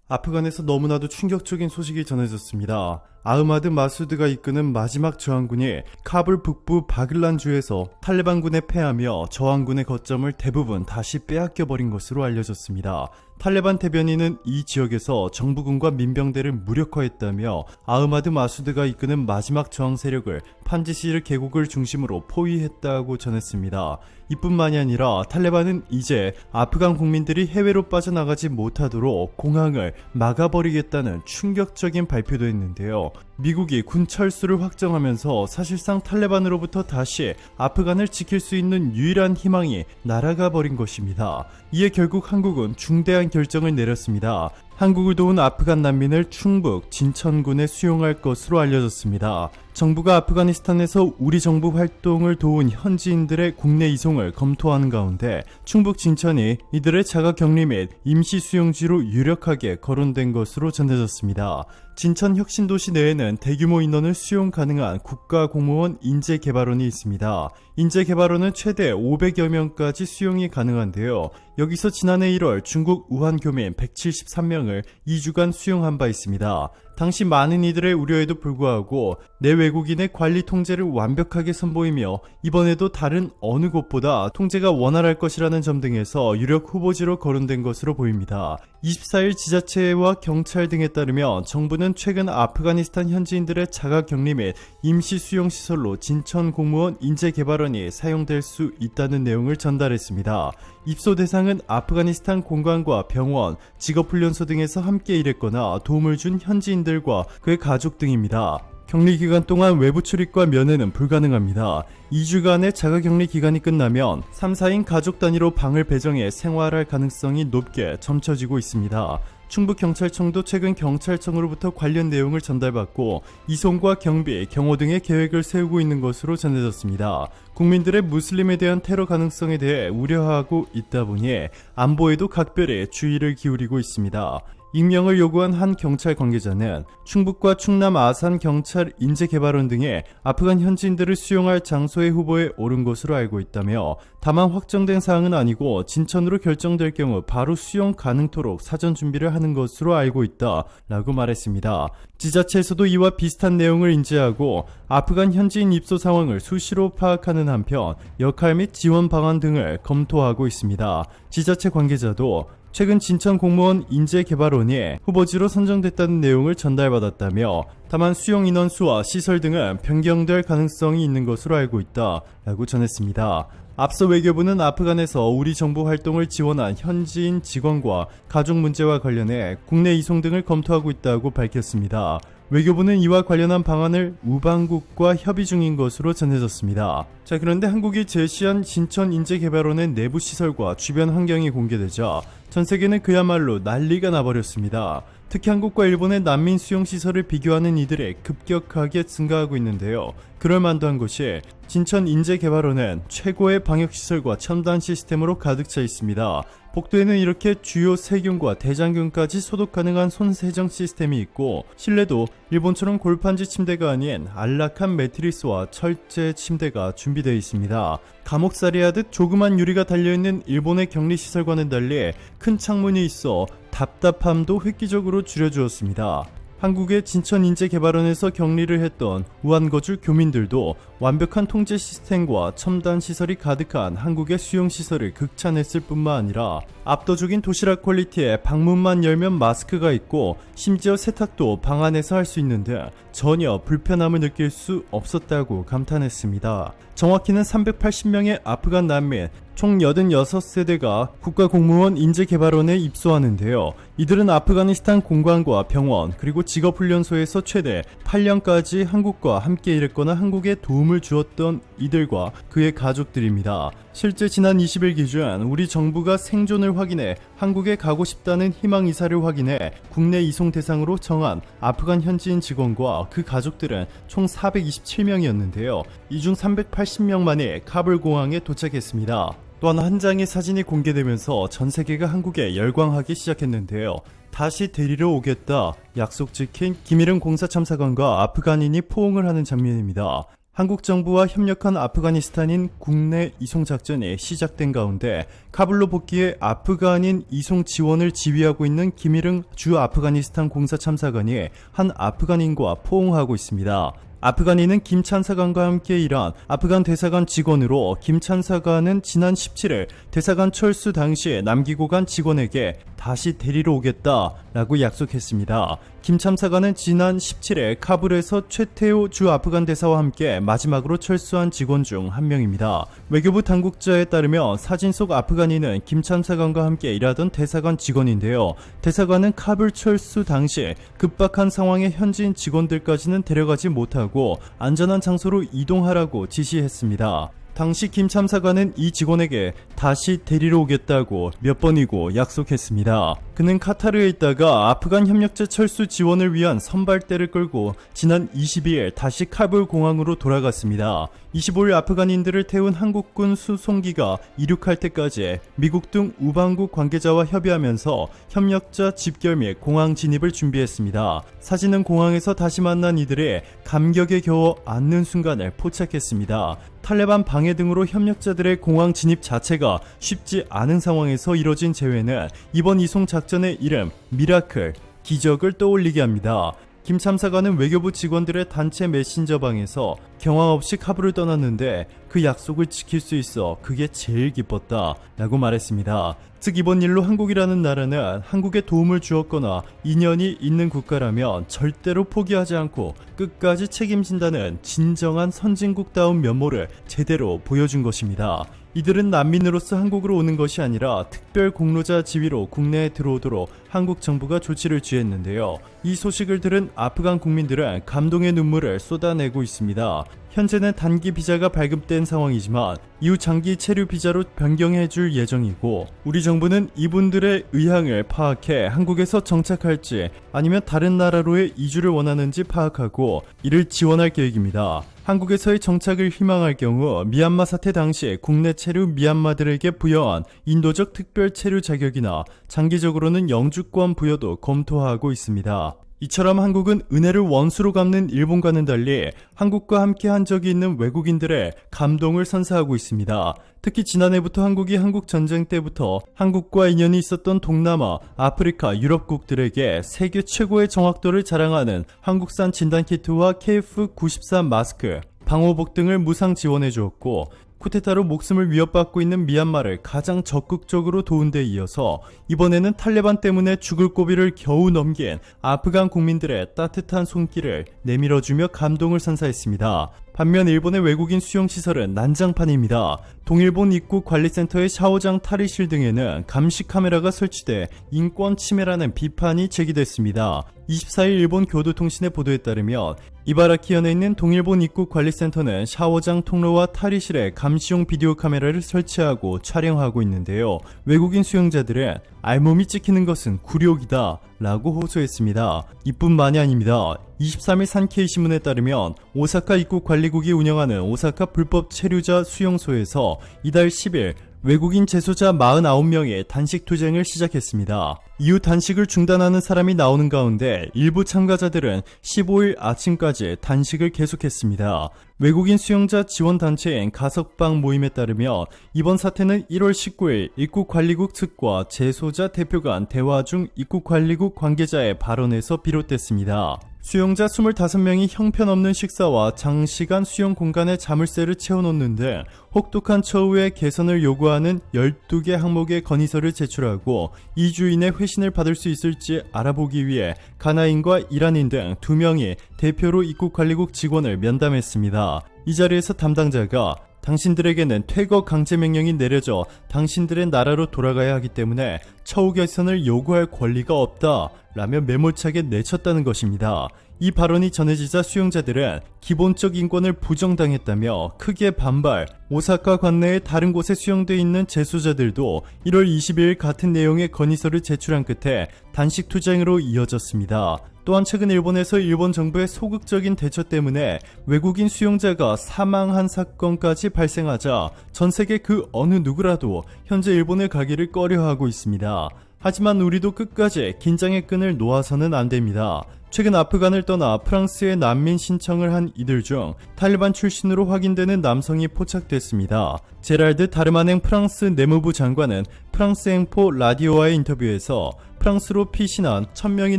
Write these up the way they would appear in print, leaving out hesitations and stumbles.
아프간에서 너무나도 충격적인 소식이 전해졌습니다. 아흐마드 마수드가 이끄는 마지막 저항군이 카불 북부 바글란주에서 탈레반군에 패하며 저항군의 거점을 대부분 다시 빼앗겨버린 것으로 알려졌습니다. 탈레반 대변인은 이 지역에서 정부군과 민병대를 무력화했다며 아흐마드 마수드가 이끄는 마지막 저항 세력을 판지시르 계곡을 중심으로 포위했다고 전했습니다. 이뿐만이 아니라 탈레반은 이제 아프간 국민들이 해외로 빠져나가지 못하도록 공항을 막아버리겠다는 충격적인 발표도 했는데요. 미국이 군 철수를 확정하면서 사실상 탈레반으로부터 다시 아프간을 지킬 수 있는 유일한 희망이 날아가 버린 것입니다. 이에 결국 한국은 중대한 결정을 내렸습니다. 한국을 도운 아프간 난민을 충북 진천군에 수용할 것으로 알려졌습니다. 정부가 아프가니스탄에서 우리 정부 활동을 도운 현지인들의 국내 이송을 검토하는 가운데 충북 진천이 이들의 자가격리 및 임시 수용지로 유력하게 거론된 것으로 전해졌습니다. 진천 혁신도시 내에는 대규모 인원을 수용 가능한 국가공무원 인재개발원이 있습니다. 인재개발원은 최대 500여 명까지 수용이 가능한데요. 여기서 지난해 1월 중국 우한 교민 173명을 2주간 수용한 바 있습니다. 당시 많은 이들의 우려에도 불구하고 내 외국인의 관리 통제를 완벽하게 선보이며 이번에도 다른 어느 곳보다 통제가 원활할 것이라는 점 등에서 유력 후보지로 거론된 것으로 보입니다. 24일 지자체와 경찰 등에 따르면 정부는 최근 아프가니스탄 현지인들의 자가격리 및 임시 수용시설로 진천 공무원 인재개발원이 사용될 수 있다는 내용을 전달했습니다. 입소 대상은 아프가니스탄 공관과 병원, 직업훈련소 등에서 함께 일했거나 도움을 준 현지인들과 그의 가족 등입니다. 격리 기간 동안 외부 출입과 면회는 불가능합니다. 2주간의 자가격리 기간이 끝나면 3, 4인 가족 단위로 방을 배정해 생활할 가능성이 높게 점쳐지고 있습니다. 충북경찰청도 최근 경찰청으로부터 관련 내용을 전달받고 이송과 경비, 경호 등의 계획을 세우고 있는 것으로 전해졌습니다. 국민들의 무슬림에 대한 테러 가능성에 대해 우려하고 있다 보니 안보에도 각별히 주의를 기울이고 있습니다. 익명을 요구한 한 경찰 관계자는 충북과 충남 아산 경찰 인재개발원 등의 아프간 현지인들을 수용할 장소의 후보에 오른 것으로 알고 있다며 다만 확정된 사항은 아니고 진천으로 결정될 경우 바로 수용 가능토록 사전 준비를 하는 것으로 알고 있다라고 말했습니다. 지자체에서도 이와 비슷한 내용을 인지하고 아프간 현지인 입소 상황을 수시로 파악하는 한편 역할 및 지원 방안 등을 검토하고 있습니다. 지자체 관계자도 최근 진천 공무원 인재개발원이 후보지로 선정됐다는 내용을 전달받았다며 다만 수용 인원 수와 시설 등은 변경될 가능성이 있는 것으로 알고 있다라고 전했습니다. 앞서 외교부는 아프간에서 우리 정부 활동을 지원한 현지인 직원과 가족 문제와 관련해 국내 이송 등을 검토하고 있다고 밝혔습니다. 외교부는 이와 관련한 방안을 우방국과 협의 중인 것으로 전해졌습니다. 그런데 한국이 제시한 진천 인재개발원의 내부 시설과 주변 환경이 공개되자 전 세계는 그야말로 난리가 나버렸습니다. 특히 한국과 일본의 난민 수용 시설을 비교하는 이들이 급격하게 증가하고 있는데요. 그럴만도 한 것이 진천 인재개발원은 최고의 방역시설과 첨단 시스템으로 가득 차 있습니다. 복도에는 이렇게 주요 세균과 대장균까지 소독 가능한 손세정 시스템이 있고 실내도 일본처럼 골판지 침대가 아닌 안락한 매트리스와 철제 침대가 준비되어 있습니다. 감옥살이 하듯 조그만 유리가 달려있는 일본의 격리시설과는 달리 큰 창문이 있어 답답함도 획기적으로 줄여주었습니다. 한국의 진천인재개발원에서 격리를 했던 우한거주 교민들도 완벽한 통제 시스템과 첨단 시설이 가득한 한국의 수용시설을 극찬했을 뿐만 아니라 압도적인 도시락 퀄리티에 방문만 열면 마스크가 있고 심지어 세탁도 방 안에서 할 수 있는 등 전혀 불편함을 느낄 수 없었다고 감탄했습니다. 정확히는 380명의 아프간 난민 총 86세대가 국가공무원 인재개발원에 입소하는데요. 이들은 아프가니스탄 공관과 병원 그리고 직업훈련소에서 최대 8년까지 한국과 함께 일했거나 한국에 도움을 주었던 이들과 그의 가족들입니다. 실제 지난 20일 기준 우리 정부가 생존을 확인해 한국에 가고 싶다는 희망 이사를 확인해 국내 이송 대상으로 정한 아프간 현지인 직원과 그 가족들은 총 427명이었는데요. 이 중 380명만이 카불 공항에 도착했습니다. 또한 한 장의 사진이 공개되면서 전 세계가 한국에 열광하기 시작했는데요. 다시 데리러 오겠다 약속 지킨 김일은 공사참사관과 아프간인이 포옹을 하는 장면입니다. 한국 정부와 협력한 아프가니스탄인 국내 이송 작전이 시작된 가운데 카불로 복귀해 아프간인 이송 지원을 지휘하고 있는 김일흥 주 아프가니스탄 공사 참사관이 한 아프간인과 포옹하고 있습니다. 아프간인은 김 참사관과 함께 일한 아프간 대사관 직원으로 김 참사관은 지난 17일 대사관 철수 당시 남기고 간 직원에게 다시 데리러 오겠다라고 약속했습니다. 김 참사관은 지난 17일 카불에서 최태호 주 아프간 대사와 함께 마지막으로 철수한 직원 중 한 명입니다. 외교부 당국자에 따르면 사진 속 아프간인은 김 참사관과 함께 일하던 대사관 직원인데요. 대사관은 카불 철수 당시 급박한 상황에 현지인 직원들까지는 데려가지 못하고 안전한 장소로 이동하라고 지시했습니다. 당시 김 참사관은 이 직원에게 다시 데리러 오겠다고 몇 번이고 약속했습니다. 그는 카타르에 있다가 아프간 협력자 철수 지원을 위한 선발대를 끌고 지난 22일 다시 카불 공항으로 돌아갔습니다. 25일 아프간인들을 태운 한국군 수송기가 이륙할 때까지 미국 등 우방국 관계자와 협의하면서 협력자 집결 및 공항 진입을 준비했습니다. 사진은 공항에서 다시 만난 이들의 감격에 겨워 앉는 순간을 포착했습니다. 탈레반 방해 등으로 협력자들의 공항 진입 자체가 쉽지 않은 상황에서 이뤄진 재회는 이번 이송 작전의 이름 미라클, 기적을 떠올리게 합니다. 김 참사관은 외교부 직원들의 단체 메신저방에서 경황 없이 카불을 떠났는데 그 약속을 지킬 수 있어 그게 제일 기뻤다 라고 말했습니다. 즉 이번 일로 한국이라는 나라는 한국에 도움을 주었거나 인연이 있는 국가라면 절대로 포기하지 않고 끝까지 책임진다는 진정한 선진국다운 면모를 제대로 보여준 것입니다. 이들은 난민으로서 한국으로 오는 것이 아니라 특별 공로자 지위로 국내에 들어오도록 한국 정부가 조치를 취했는데요. 이 소식을 들은 아프간 국민들은 감동의 눈물을 쏟아내고 있습니다. 현재는 단기 비자가 발급된 상황이지만 이후 장기 체류 비자로 변경해줄 예정이고 우리 정부는 이분들의 의향을 파악해 한국에서 정착할지 아니면 다른 나라로의 이주를 원하는지 파악하고 이를 지원할 계획입니다. 한국에서의 정착을 희망할 경우 미얀마 사태 당시 국내 체류 미얀마들에게 부여한 인도적 특별 체류 자격이나 장기적으로는 영주권 부여도 검토하고 있습니다. 이처럼 한국은 은혜를 원수로 갚는 일본과는 달리 한국과 함께 한 적이 있는 외국인들의 감동을 선사하고 있습니다. 특히 지난해부터 한국이 한국전쟁 때부터 한국과 인연이 있었던 동남아, 아프리카, 유럽국들에게 세계 최고의 정확도를 자랑하는 한국산 진단키트와 KF94 마스크, 방호복 등을 무상 지원해 주었고 쿠데타로 목숨을 위협받고 있는 미얀마를 가장 적극적으로 도운 데 이어서 이번에는 탈레반 때문에 죽을 고비를 겨우 넘긴 아프간 국민들의 따뜻한 손길을 내밀어주며 감동을 선사했습니다. 반면 일본의 외국인 수용시설은 난장판입니다. 동일본 입국관리센터의 샤오장 탈의실 등에는 감시 카메라가 설치돼 인권 침해라는 비판이 제기됐습니다. 24일 일본 교도통신의 보도에 따르면 이바라키현에 있는 동일본 입국관리센터는 샤워장 통로와 탈의실에 감시용 비디오 카메라를 설치하고 촬영하고 있는데요. 외국인 수용자들은 알몸이 찍히는 것은 굴욕이다 라고 호소했습니다. 이뿐만이 아닙니다. 23일 산케이신문에 따르면 오사카 입국관리국이 운영하는 오사카 불법 체류자 수용소에서 이달 10일 외국인 재소자 49명의 단식 투쟁을 시작했습니다. 이후 단식을 중단하는 사람이 나오는 가운데 일부 참가자들은 15일 아침까지 단식을 계속했습니다. 외국인 수용자 지원단체인 가석방 모임에 따르면 이번 사태는 1월 19일 입국관리국 측과 재소자 대표 간 대화 중 입국관리국 관계자의 발언에서 비롯됐습니다. 수용자 25명이 형편없는 식사와 장시간 수용 공간에 자물쇠를 채워놓는 등 혹독한 처우의 개선을 요구하는 12개 항목의 건의서를 제출하고 2주 이내 회신을 받을 수 있을지 알아보기 위해 가나인과 이란인 등 2명이 대표로 입국관리국 직원을 면담했습니다. 이 자리에서 담당자가 당신들에게는 퇴거 강제 명령이 내려져 당신들의 나라로 돌아가야 하기 때문에 처우 개선을 요구할 권리가 없다 라며 매몰차게 내쳤다는 것입니다. 이 발언이 전해지자 수용자들은 기본적 인권을 부정당했다며 크게 반발, 오사카 관내의 다른 곳에 수용돼 있는 재소자들도 1월 22일 같은 내용의 건의서를 제출한 끝에 단식 투쟁으로 이어졌습니다. 또한 최근 일본에서 일본 정부의 소극적인 대처 때문에 외국인 수용자가 사망한 사건까지 발생하자 전 세계 그 어느 누구라도 현재 일본에 가기를 꺼려하고 있습니다. 하지만 우리도 끝까지 긴장의 끈을 놓아서는 안 됩니다. 최근 아프간을 떠나 프랑스에 난민 신청을 한 이들 중 탈리반 출신으로 확인되는 남성이 포착됐습니다. 제랄드 다르마냉 프랑스 내무부 장관은 프랑스 앵포 라디오와의 인터뷰에서 프랑스로 피신한 1000명이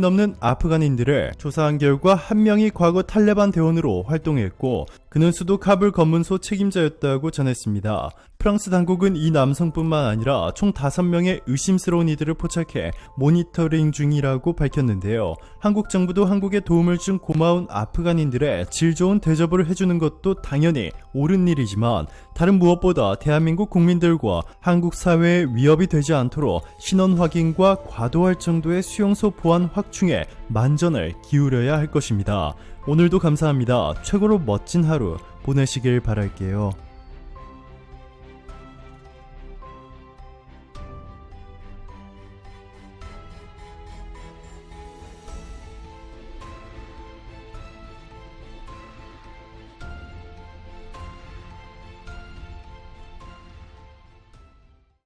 넘는 아프간인들을 조사한 결과 1명이 과거 탈레반 대원으로 활동했고 그는 수도 카불 검문소 책임자였다고 전했습니다. 프랑스 당국은 이 남성뿐만 아니라 총 5명의 의심스러운 이들을 포착해 모니터링 중이라고 밝혔는데요. 한국 정부도 한국에 도움을 준 고마운 아프간인들의 질 좋은 대접을 해주는 것도 당연히 옳은 일이지만 다른 무엇보다 대한민국 국민들과 한국 사회에 위협이 되지 않도록 신원 확인과 과도할 정도의 수용소 보안 확충에 만전을 기울여야 할 것입니다. 오늘도 감사합니다. 최고로 멋진 하루 보내시길 바랄게요.